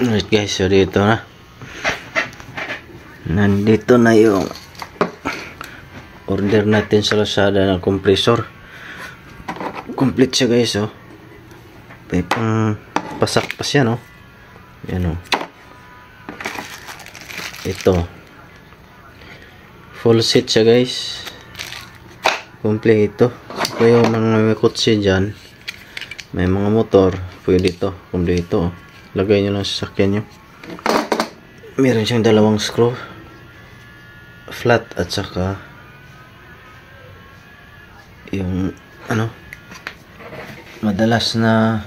Alright guys, so dito na. Nandito na yung order natin sa Lazada ng compressor. Complete siya guys, oh. May pang pasak pa siya, no? Yan, oh. Ito. Full set siya guys. Kompleto. Ito yung mga may kotse dyan. May mga motor. Pwede ito. Kompleto, oh. Lagay nyo lang sa sakyan nyo. Meron siyang dalawang screw. Flat at saka yung ano, madalas na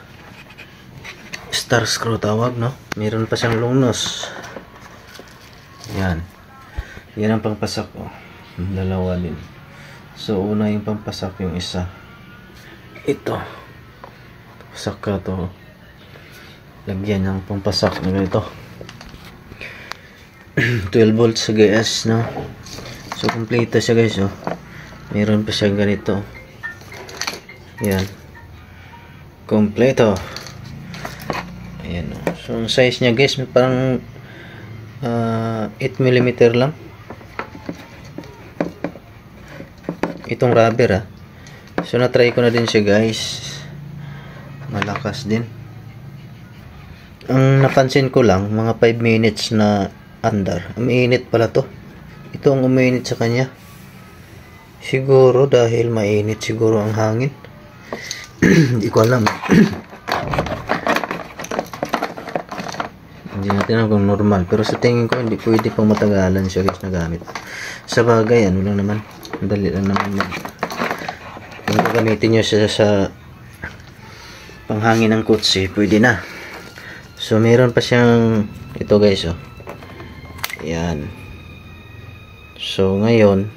star screw tawag, no? Meron pa siyang long nose. Yan. Yan ang pangpasak, oh. Dalawa din. So una yung pampasak, yung isa. Ito. Saka to. Lagyan ng pampasak na ganito. 12 volts sa gas, no? So kompleto siya guys, oh. Meron pa siyang ganito. Yan. Kompleto. Ayan, oh. So ang size niya guys, parang 8mm lang. Itong rubber, ah. So na-try ko na din siya guys. Malakas din. Ang napansin ko lang, mga 5 minutes na andar. Umiinit pala to. Ito ang umiinit sa kanya. Siguro dahil mainit siguro ang hangin. Hindi ko alam. Hindi natin alam kung normal. Pero sa tingin ko, hindi pwede pang matagalan siya guys na gamit. Sa bagay, ano lang naman. Dali lang naman yan. Kung gagamitin nyo siya sa panghangin ng kotse, pwede na. So meron pa siyang ito guys, oh. Yan. So ngayon,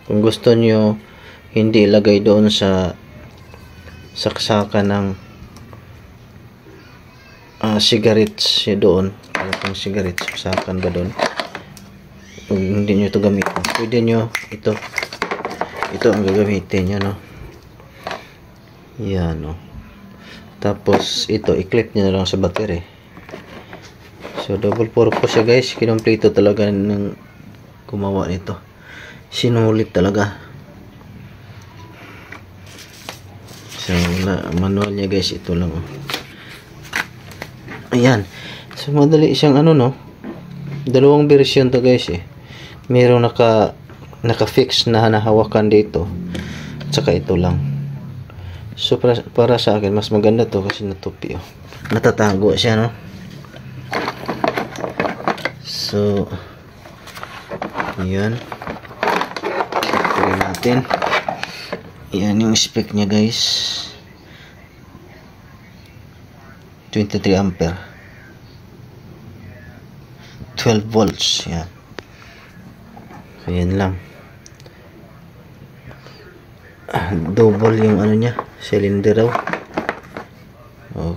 kung gusto nyo hindi ilagay doon sa saksakan ng cigarettes doon, pang cigarettes, saksakan ba doon, kung hindi nyo ito gamitin, pwede nyo ito ang gagamitin nyo, no? Yan, no? Tapos ito i-clip nyo na lang sa battery. So double purpose siya guys. Kinumpleto talaga ng gumawa nito. Sinulit talaga. So manual niya guys, ito lang, oh. Ayan. So madali siyang ano, no? Dalawang version to guys, eh. Merong naka-fix na nahawakan dito. At saka ito lang. So para sa akin mas maganda to kasi natupi, oh. Natatago siya, no? So yan. Try natin. Yan yung spec niya guys. 23 ampere. 12 volts. Yan. So yan lang. Double yung ano niya, cylinder raw.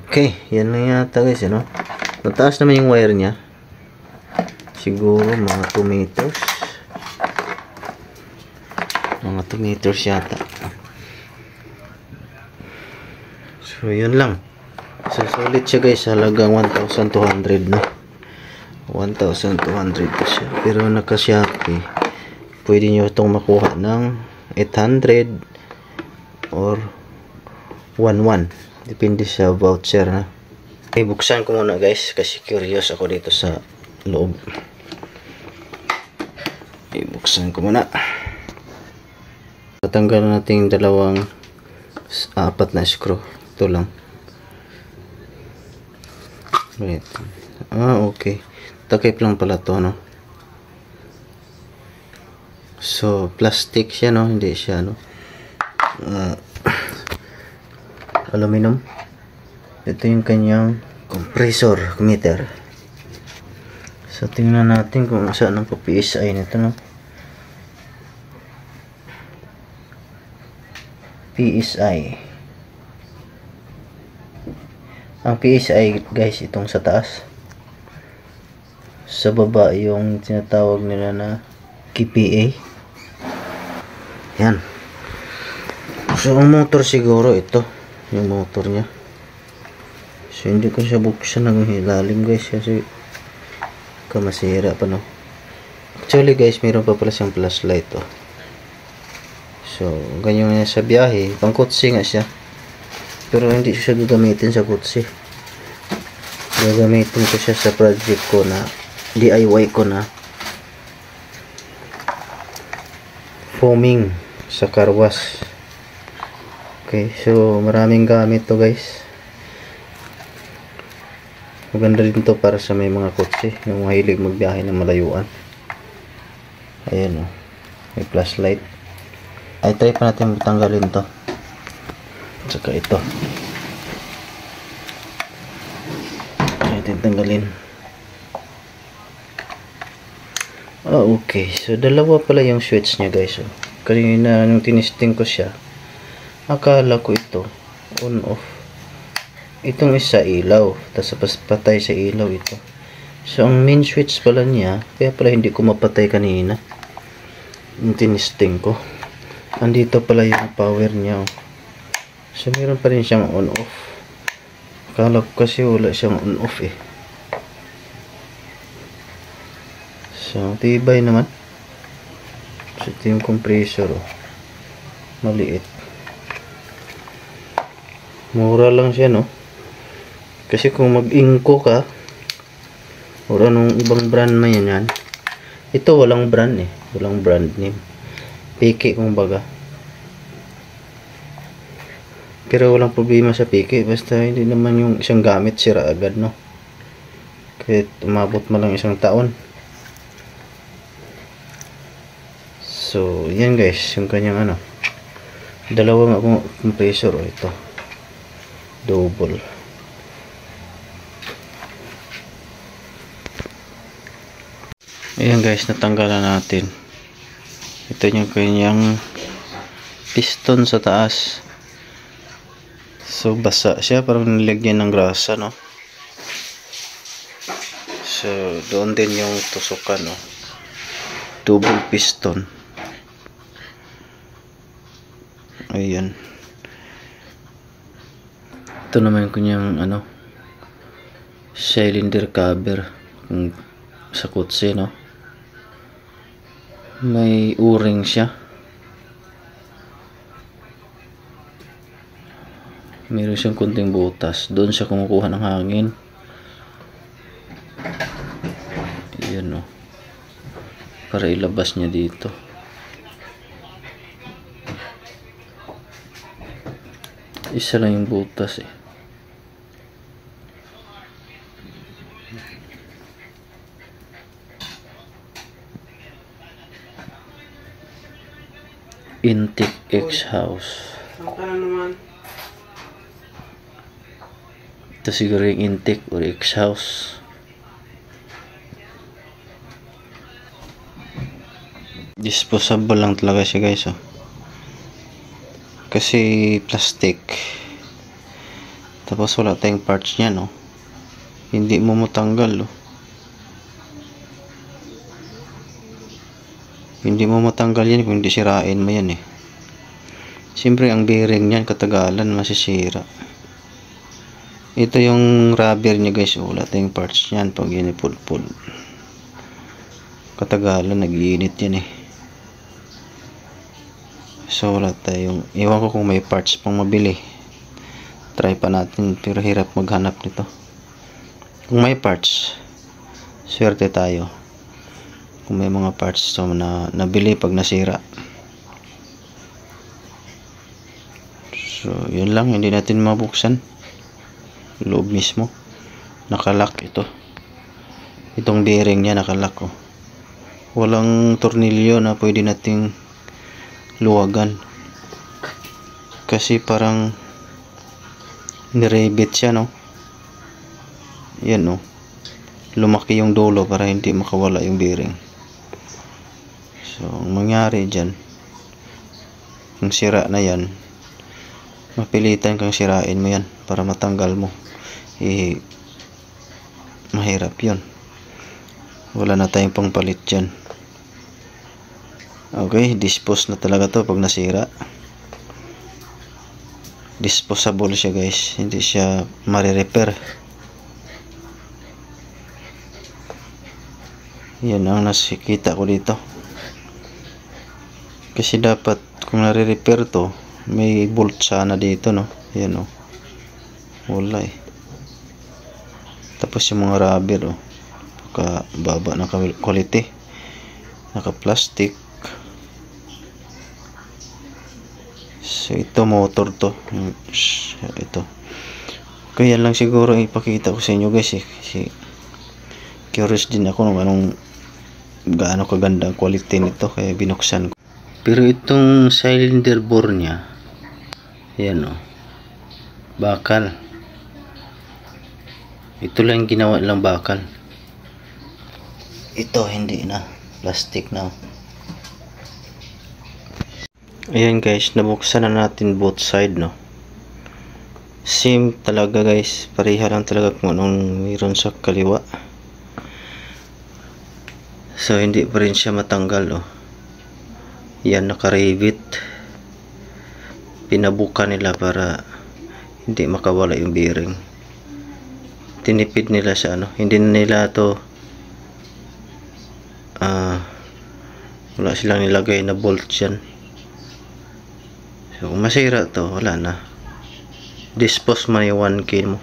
Okay, yan lang yata guys, ano? Mataas naman yung wire niya. Siguro mga 2 meters. Mga 2 meters yata. So yun lang. So solid siya guys, halagang 1,200 na. 1,200 pa siya. Pero naka-Shopee, pwede nyo itong makuha ng 800 or 11. Depende sa voucher, na. Okay, buksan ko muna guys kasi curious ako dito sa loob. Okay, buksan ko muna. Tatanggalan natin yung dalawang 4 na screw. Ito lang. Wait. Okay. Takip lang pala to, no? So plastic siya, no? Hindi siya, no? Aluminum. Ito yung kanyang compressor meter. So tingnan natin kung saan ang PSI nito, no? PSI. Ang PSI guys, itong sa taas. Sa baba yung tinatawag nila na KPA. Yan. So ang motor siguro ito, yung motor niya. So hindi ko siya buksan ng ilalim guys kasi masira pa, no. Actually guys, meron pa pala siyang flashlight, oh. So ganyan nga sa biyahe, pang kutsi nga siya, pero hindi siya gagamitin sa kutsi. Gagamitin ko siya sa project ko na DIY ko na foaming sa car wash. Okay, so maraming gamit to guys. Maganda rin to para sa may mga kotse, yung mahilig magbiyahe ng malayuan. Ayan, oh, may flashlight. Ay, try pa natin tanggalin to. Saka ito. Try natin tanggalin. Okay, so dalawa pala yung switch niya guys. Oh. Kanina nung tinisting ko siya, akala ko ito on off. Itong isa ilaw, tapos patay sa ilaw ito. So ang main switch pala niya, kaya pala hindi ko mapatay kanina yung tinisting ko. Andito pala yung power niya, oh. So meron pa rin siyang on off. Akala ko kasi wala siyang on off eh. So tibay naman. So ito yung compressor, oh. Maliit. Mura lang siya, no. Kasi kung mag-inko ka o anong ibang brand man yan, ito walang brand eh. Walang brand name. Piki kung baga. Pero walang problema sa piki. Basta hindi naman yung isang gamit sira agad, no. Kahit umabot mo lang isang taon. So, yan guys, yung kanyang ano. Dalawang compressor, oh, ito. Double. Ayan guys, natanggalan natin. Ito yung kanyang piston sa taas. So, basa siya. Parang nilagyan ng grasa, no. So, doon din yung tusukan, no. Double piston. Ayan. Ito naman yung kanyang ano, cylinder cover kung sa kotse, no. May o-ring siya. Meron siyang kunting butas. Doon siya kumukuha ng hangin. Ayan, no. Para ilabas niya dito. Isa lang yung butas eh. Intake exhaust. Ito siguro yung intake or exhaust. Disposable lang talaga siya guys, oh. Kasi plastic. Tapos wala tayong parts niya, no. Hindi mo matanggal, oh. Hindi mo matanggal yan kung hindi sirain mo yan eh. Siyempre ang bearing niyan katagalan masisira. Ito yung rubber niya guys, oh. Wala tayong parts niyan pag inipul-pul. Katagalan nag-iinit yan eh. So wala tayong, iwan ko kung may parts pang mabili. Try pa natin, pero hirap maghanap nito. Kung may parts, swerte tayo. Kung may mga parts so na nabili pag nasira. So yun lang, hindi natin mabuksan. Loob mismo nakalock ito. Itong bearing niya nakalock, oh. Walang tornilyo na pwede nating luwagan kasi parang nirebit siya, no. Yan, no. Lumaki yung dulo para hindi makawala yung bearing. So ang mangyari dyan, kung sira na yan, mapilitan kang sirain mo yan para matanggal mo. Mahirap yun. Wala na tayong pangpalit dyan. Okay, dispose na talaga to pag nasira. disposable siya guys, hindi siya mare-repair. Yan ang nakikita ko dito. Kasi dapat kung nare-repair to, may bolt sana dito, no? Yan, oh. Wala eh. Tapos yung mga rubber, oh, baba na quality, naka plastic. So ito motor to, ito. Kaya lang siguro ipakita ko sa inyo guys eh. Kasi curious din ako kung anong gaano kaganda ang quality nito, kaya binuksan ko. Pero itong cylinder bore nya, yan o, bakal. Ito lang ginawa lang bakal. Ito hindi na, plastic na. Ayan guys, nabuksan na natin both side, no. Same talaga guys, pareha lang talaga kung anong mayroon sa kaliwa. So hindi pa rin siya matanggal, oh. Yan, naka-rivet. Pinabuka nila para hindi makawala yung bearing. Tinipid nila sa ano, hindi nila to wala silang nilagay na bolt dyan. So kung masira to, wala na, dispose man yung 1K mo.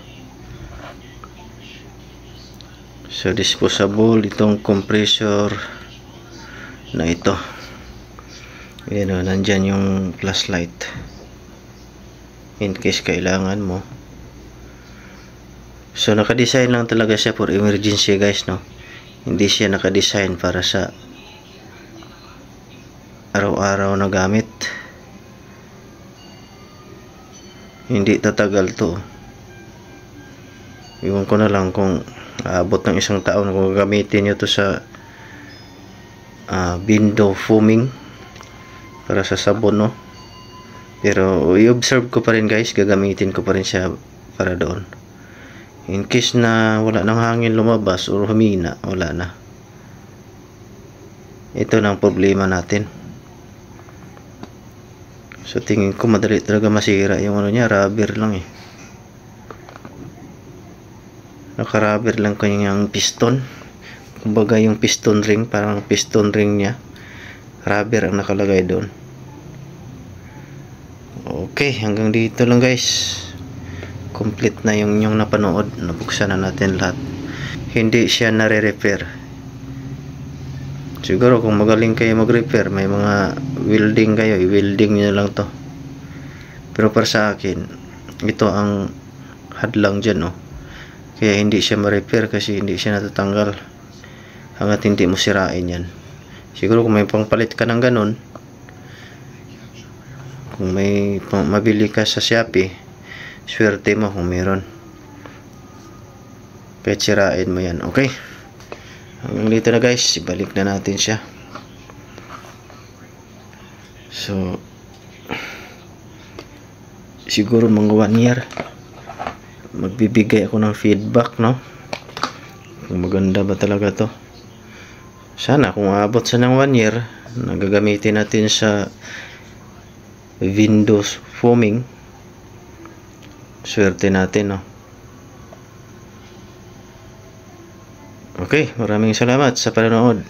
So disposable itong compressor na ito. Ayan o, nandyan yung flashlight in case kailangan mo. So nakadesign lang talaga siya for emergency guys, no. Hindi siya nakadesign para sa araw-araw na gamit. Hindi tatagal to. Iwan ko na lang kung aabot ng isang taon kung gagamitin nyo to sa window foaming para sa sabon, no. Pero i-observe ko pa rin guys, gagamitin ko pa rin siya para doon. In case na wala nang hangin lumabas o humina, wala na. Ito na ang problema natin. So tingin ko madali talaga masira yung ano niya, rubber lang eh. Naka-rubber lang kanyang piston. Kumbaga yung piston ring, parang piston ring niya, rubber ang nakalagay doon. Okay, hanggang dito lang guys. Complete na yung napanood. Nabuksan na natin lahat. Hindi siya nare-repair. Siguro kung magaling kayo mag-repair, may mga welding kayo, i-welding nyo lang to. Pero para sa akin, ito ang hadlang dyan, oh. Kaya hindi siya ma-repair kasi hindi siya natatanggal hanggat hindi mo sirain yan. Siguro kung may pangpalit ka ng ganun, kung may mabili ka sa Shopee, swerte mo kung meron. Kahit sirain mo yan. Okay, hanggang dito na guys, ibalik na natin siya. So siguro mga 1 year magbibigay ako ng feedback, no, kung maganda ba talaga to. Sana kung aabot sa ng 1 year, nagagamitin natin sa Windows foaming, swerte natin, no. Okay, maraming salamat sa panonood.